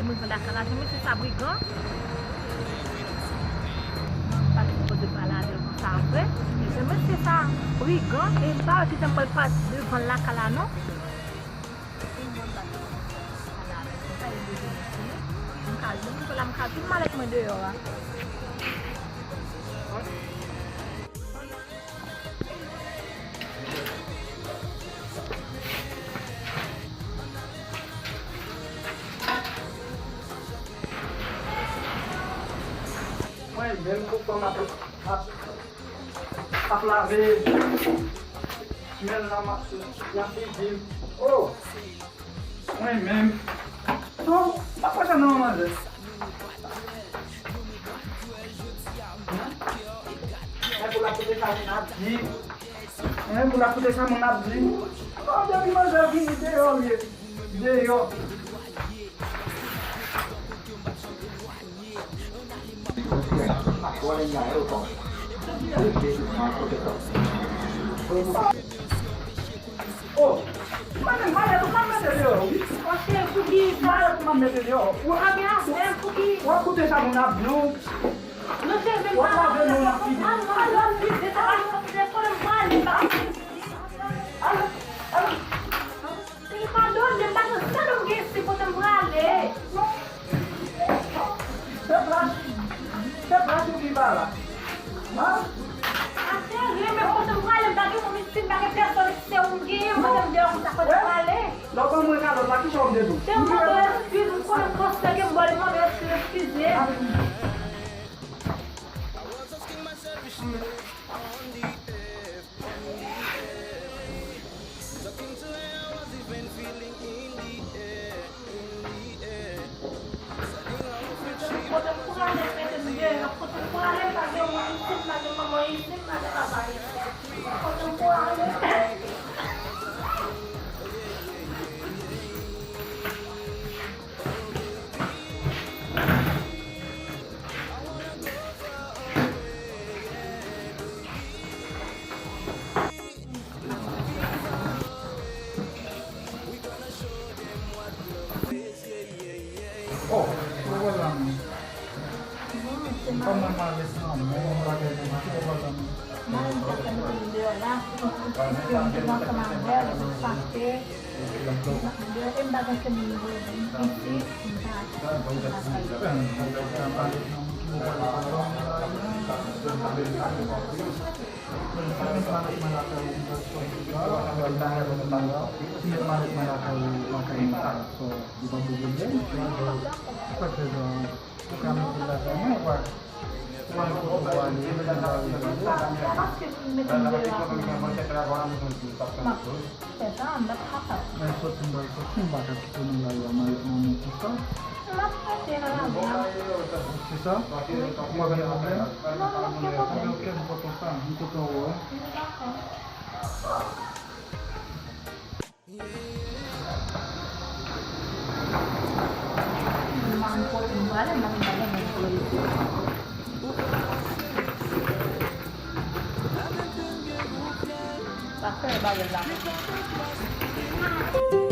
Moun fè la kala, jè mè se sa brigan. Pas pou de balade kon sa apre. Jè mè se sa brigan. E mpa wè ki jè mpèl pas devan la kala non. Mka tout malek mwen deyo wa. Mwen men kou kon ap lave. Men la mas yan pijim. Oh! Mwen men. Non, apa ka nan manje? Mwen pou la pote sa moun ap di. Oh, debi manje vini deyo liye. Deyo. Oh, mana tu mana deyo? Oxe, Fugi, Mana tu mana deyo? o ameaça é Fugi. Wa pote sa moun ap di. Não sei se Wa la ve moun ap di. Se pras ou ki bala? Ha? Logo mwen ka lo la ki chom de do. Oh, wala mo. Pamamalis na mo, lagay mo na wala mo. Tá,